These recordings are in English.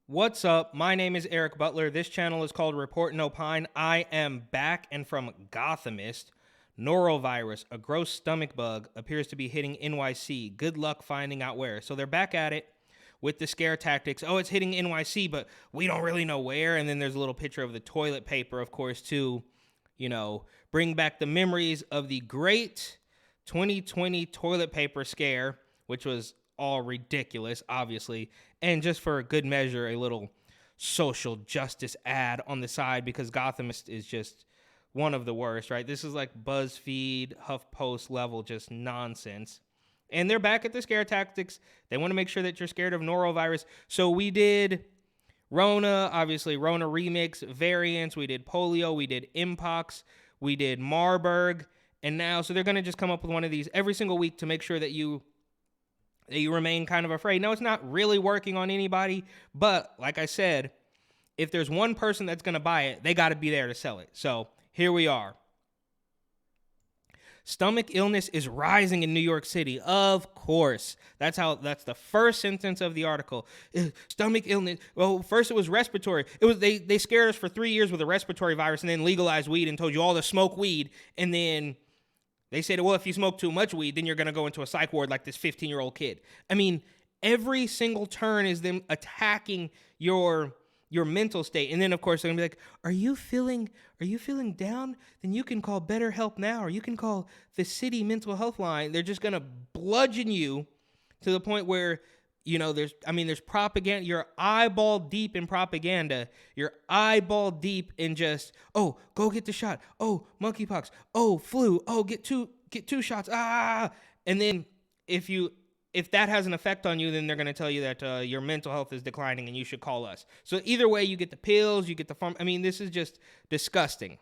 What's up? My name is Eric Butler. This channel is called Report and Opine. I am back, and from Gothamist, norovirus, a gross stomach bug, appears to be hitting NYC. Good luck finding out where. So they're back at it with the scare tactics. Oh, it's hitting NYC, but we don't really know where. And then there's a little picture of the toilet paper, of course, to, bring back the memories of the great 2020 toilet paper scare, which was all ridiculous, obviously, and just for a good measure, a little social justice ad on the side, because Gothamist is just one of the worst, right? This is like BuzzFeed, HuffPost level, just nonsense. And they're back at the scare tactics. They want to make sure that you're scared of norovirus. So we did Rona, obviously, Rona remix variants. We did polio. We did Mpox. We did Marburg. And now, so they're going to just come up with one of these every single week to make sure that you remain kind of afraid. No, it's not really working on anybody, but like I said, if there's one person that's going to buy it, they got to be there to sell it. So here we are. Stomach illness is rising in New York City. Of course. That's the first sentence of the article. Stomach illness. Well, first it was respiratory. They scared us for 3 years with a respiratory virus and then legalized weed and told you all to smoke weed. And then they said, well, if you smoke too much weed, then you're going to go into a psych ward like this 15-year-old kid. I mean, every single turn is them attacking your mental state. And then, of course, they're going to be like, are you feeling down? Then you can call BetterHelp now, or you can call the city mental health line. They're just going to bludgeon you to the point where, there's propaganda. You're eyeball deep in propaganda. You're eyeball deep in just, oh, go get the shot. Oh, monkeypox. Oh, flu. Oh, get two shots. And then if that has an effect on you, then they're going to tell you that your mental health is declining and you should call us. So either way, you get the pills, you get the farm. I mean, this is just disgusting.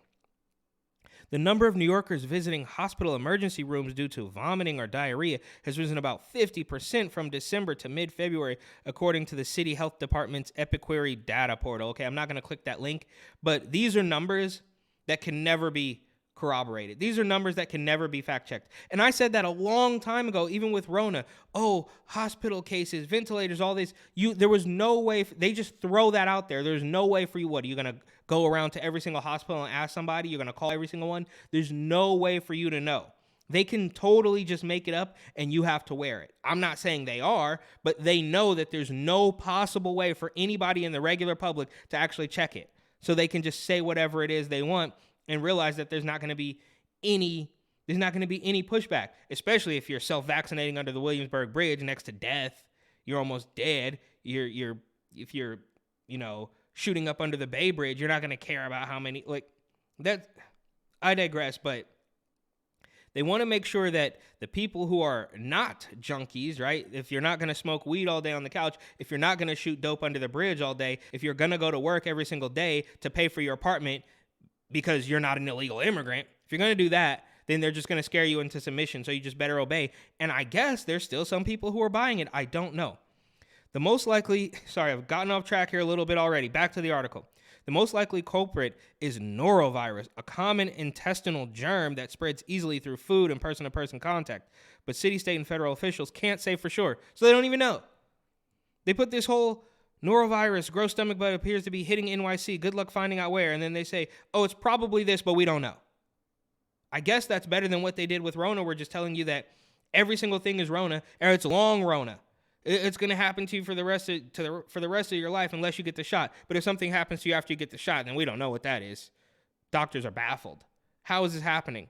The number of New Yorkers visiting hospital emergency rooms due to vomiting or diarrhea has risen about 50% from December to mid-February, according to the City Health Department's Epiquery data portal. Okay, I'm not going to click that link, but these are numbers that can never be corroborated. These are numbers that can never be fact-checked. And I said that a long time ago, even with Rona. Oh, hospital cases, ventilators, all this. There was no way. They just throw that out there. There's no way for you. What, are you going to go around to every single hospital and ask somebody? You're going to call every single one? There's no way for you to know. They can totally just make it up and you have to wear it. I'm not saying they are, but they know that there's no possible way for anybody in the regular public to actually check it. So they can just say whatever it is they want and realize that there's not going to be any pushback, especially if you're self-vaccinating under the Williamsburg Bridge next to death. You're almost dead. If you're shooting up under the Bay Bridge, you're not going to care about how many, that. I digress, but they want to make sure that the people who are not junkies, right? If you're not going to smoke weed all day on the couch, if you're not going to shoot dope under the bridge all day, if you're going to go to work every single day to pay for your apartment because you're not an illegal immigrant, if you're going to do that, then they're just going to scare you into submission, so you just better obey. And I guess there's still some people who are buying it. I don't know. The most likely, I've gotten off track here a little bit already. Back to the article. The most likely culprit is norovirus, a common intestinal germ that spreads easily through food and person-to-person contact. But city, state, and federal officials can't say for sure, so they don't even know. They put this whole norovirus, gross stomach bug, appears to be hitting NYC. Good luck finding out where. And then they say, oh, it's probably this, but we don't know. I guess that's better than what they did with Rona. We're just telling you that every single thing is Rona, or it's long Rona. It's going to happen to you for the rest of your life unless you get the shot. But if something happens to you after you get the shot, then we don't know what that is. Doctors are baffled. How is this happening?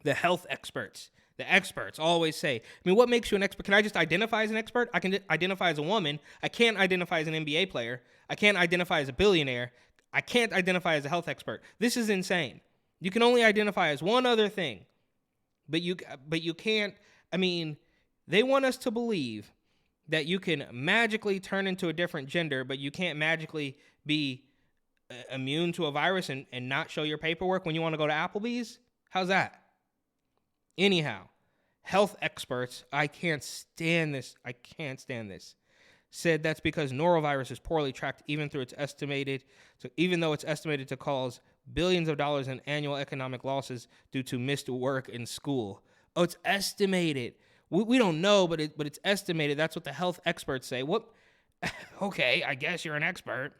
The health experts. The experts always say, what makes you an expert? Can I just identify as an expert? I can identify as a woman. I can't identify as an NBA player. I can't identify as a billionaire. I can't identify as a health expert. This is insane. You can only identify as one other thing. But you can't, they want us to believe that you can magically turn into a different gender, but you can't magically be immune to a virus and not show your paperwork when you want to go to Applebee's? How's that? Anyhow, health experts, I can't stand this, said that's because norovirus is poorly tracked even though it's estimated to cause billions of dollars in annual economic losses due to missed work in school. Oh, it's estimated. We don't know, but it's estimated. That's what the health experts say. Okay, I guess you're an expert.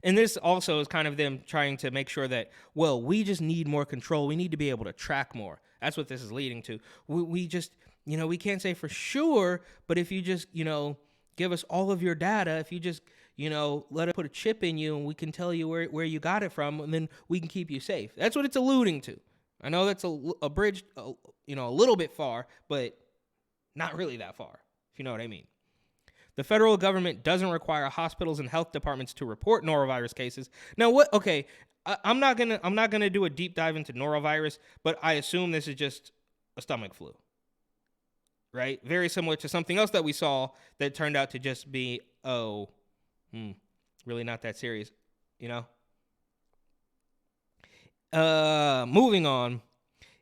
And this also is kind of them trying to make sure that, well, we just need more control. We need to be able to track more. That's what this is leading to. We just, we can't say for sure, but if you just, give us all of your data, if you just, let us put a chip in you and we can tell you where you got it from, and then we can keep you safe. That's what it's alluding to. I know that's a bridge, a little bit far, but not really that far, if you know what I mean. The federal government doesn't require hospitals and health departments to report norovirus cases. Now, what? Okay, I'm not gonna do a deep dive into norovirus, but I assume this is just a stomach flu, right? Very similar to something else that we saw that turned out to just be really not that serious, Moving on.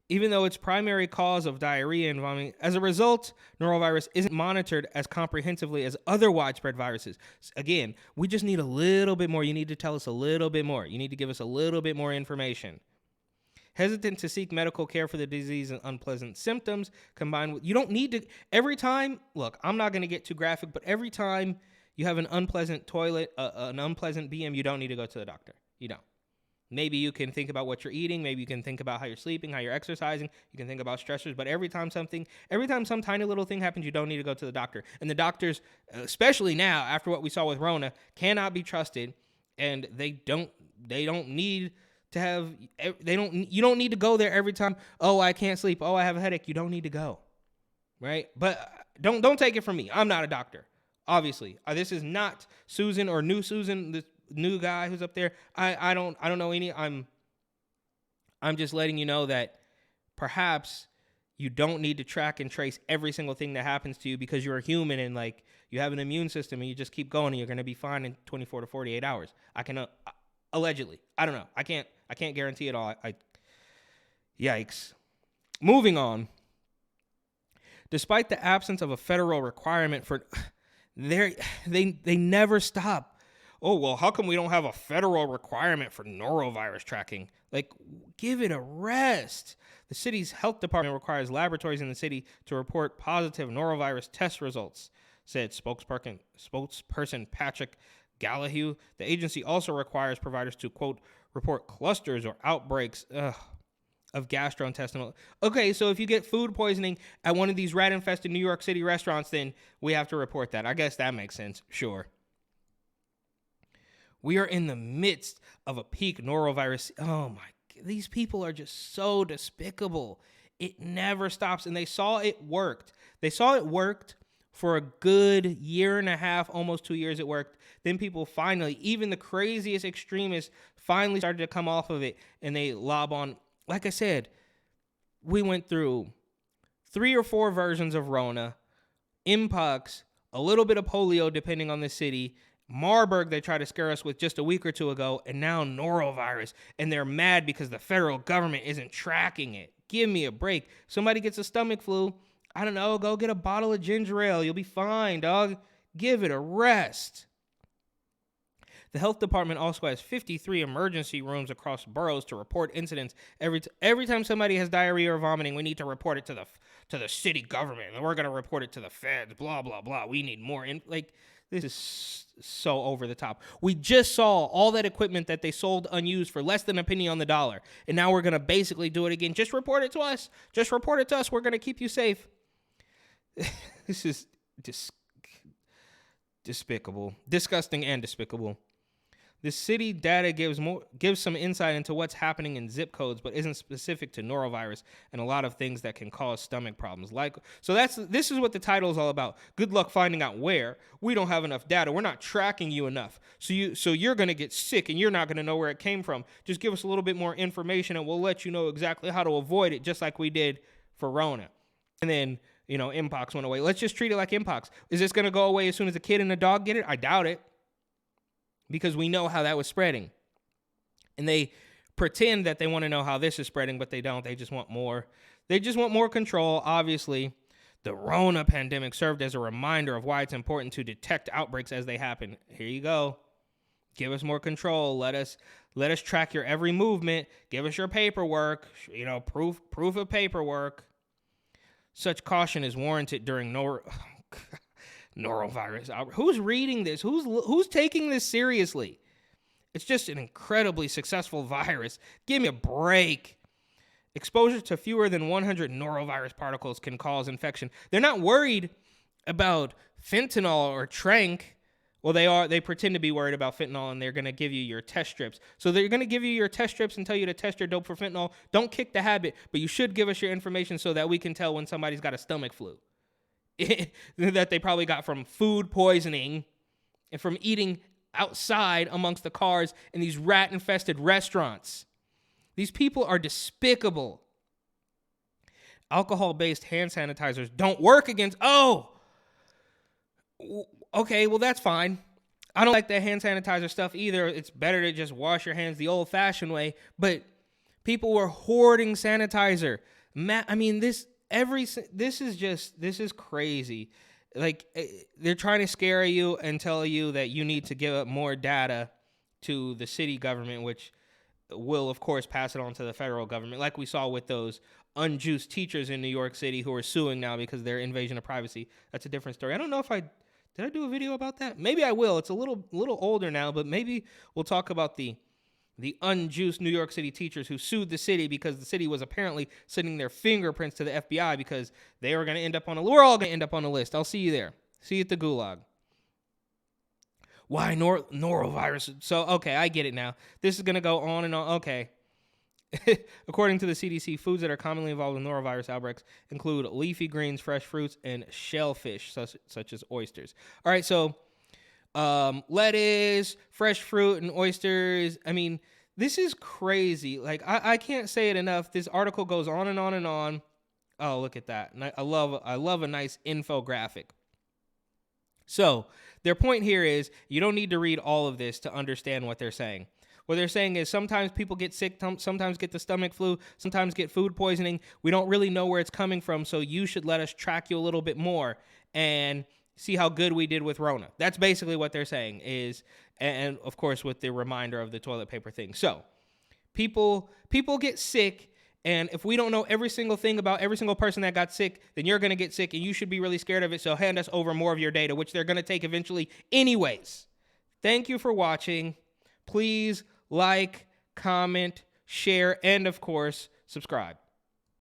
Even though its primary cause of diarrhea and vomiting, as a result, norovirus isn't monitored as comprehensively as other widespread viruses. Again, we just need a little bit more. You need to tell us a little bit more. You need to give us a little bit more information. Hesitant to seek medical care for the disease and unpleasant symptoms combined with, you don't need to, every time, look, I'm not going to get too graphic, but every time you have an unpleasant toilet, an unpleasant BM, you don't need to go to the doctor. You don't. Maybe you can think about what you're eating. Maybe you can think about how you're sleeping, how you're exercising. You can think about stressors. But every time some tiny little thing happens, you don't need to go to the doctor. And the doctors, especially now after what we saw with Rona, cannot be trusted. And you don't need to go there every time. Oh, I can't sleep. Oh, I have a headache. You don't need to go, right? But don't take it from me. I'm not a doctor, obviously. This is not Susan or new Susan. This new guy who's up there. I don't know any. I'm just letting you know that perhaps you don't need to track and trace every single thing that happens to you because you're a human and like you have an immune system and you just keep going and you're going to be fine in 24 to 48 hours. I can allegedly. I don't know. I can't guarantee it all. Yikes. Moving on. Despite the absence of a federal requirement for they never stop. Oh, well, how come we don't have a federal requirement for norovirus tracking? Like, give it a rest. The city's health department requires laboratories in the city to report positive norovirus test results, said spokesperson Patrick Gallahue. The agency also requires providers to, quote, report clusters or outbreaks of gastrointestinal. Okay, so if you get food poisoning at one of these rat-infested New York City restaurants, then we have to report that. I guess that makes sense. Sure. We are in the midst of a peak norovirus. Oh my, these people are just so despicable. It never stops. And they saw it worked. They saw it worked for a good year and a half, almost 2 years it worked. Then people finally, even the craziest extremists, finally started to come off of it and they lob on. Like I said, we went through 3 or 4 versions of Rona, Mpox, a little bit of polio depending on the city, Marburg they tried to scare us with just a week or two ago, and now norovirus. And they're mad because the federal government isn't tracking it. Give me a break. Somebody gets a stomach flu, I don't know, go get a bottle of ginger ale. You'll be fine, dog. Give it a rest. The health department also has 53 emergency rooms across boroughs to report incidents. Every time somebody has diarrhea or vomiting, we need to report it to the city government, and we're going to report it to the feds, blah, blah, blah. We need more. This is so over the top. We just saw all that equipment that they sold unused for less than a penny on the dollar. And now we're going to basically do it again. Just report it to us. Just report it to us. We're going to keep you safe. This is despicable. Disgusting and despicable. The city data gives some insight into what's happening in zip codes, but isn't specific to norovirus and a lot of things that can cause stomach problems. This is what the title is all about. Good luck finding out where. We don't have enough data. We're not tracking you enough. So you're going to get sick and you're not going to know where it came from. Just give us a little bit more information and we'll let you know exactly how to avoid it, just like we did for Rona. And then, Mpox went away. Let's just treat it like Mpox. Is this going to go away as soon as a kid and a dog get it? I doubt it. Because we know how that was spreading. And they pretend that they want to know how this is spreading, but they don't. They just want more. They just want more control. Obviously, the Rona pandemic served as a reminder of why it's important to detect outbreaks as they happen. Here you go. Give us more control. Let us track your every movement. Give us your paperwork. Proof of paperwork. Such caution is warranted during Norovirus outbreak. Who's reading this? Who's taking this seriously? It's just an incredibly successful virus. Give me a break. Exposure to fewer than 100 norovirus particles can cause infection. They're not worried about fentanyl or trank. Well, they are. They pretend to be worried about fentanyl, and they're going to give you your test strips. So they're going to give you your test strips and tell you to test your dope for fentanyl. Don't kick the habit, but you should give us your information so that we can tell when somebody's got a stomach flu. That they probably got from food poisoning and from eating outside amongst the cars in these rat-infested restaurants. These people are despicable. Alcohol-based hand sanitizers don't work against... Oh! Okay, well, that's fine. I don't like that hand sanitizer stuff either. It's better to just wash your hands the old-fashioned way. But people were hoarding sanitizer. This is crazy. Like, they're trying to scare you and tell you that you need to give up more data to the city government, which will, of course, pass it on to the federal government, like we saw with those unjuiced teachers in New York City who are suing now because of their invasion of privacy. That's a different story. I don't know if did I do a video about that? Maybe I will. It's a little older now, but maybe we'll talk about the unjuiced New York City teachers who sued the city because the city was apparently sending their fingerprints to the FBI because they were going to end up we're all going to end up on the list. I'll see you there. See you at the gulag. Why norovirus? So, okay, I get it now. This is going to go on and on. Okay. According to the CDC, foods that are commonly involved in norovirus outbreaks include leafy greens, fresh fruits, and shellfish, such as oysters. All right, so lettuce, fresh fruit, and oysters. I mean, this is crazy. Like, I can't say it enough. This article goes on and on and on. Oh, look at that. And I love a nice infographic. So their point here is you don't need to read all of this to understand what they're saying. What they're saying is sometimes people get sick, sometimes get the stomach flu, sometimes get food poisoning. We don't really know where it's coming from, so you should let us track you a little bit more and see how good we did with Rona. That's basically what they're saying is, and of course with the reminder of the toilet paper thing. So people get sick, and if we don't know every single thing about every single person that got sick, then you're going to get sick, and you should be really scared of it, so hand us over more of your data, which they're going to take eventually anyways. Thank you for watching. Please like, comment, share, and of course, subscribe.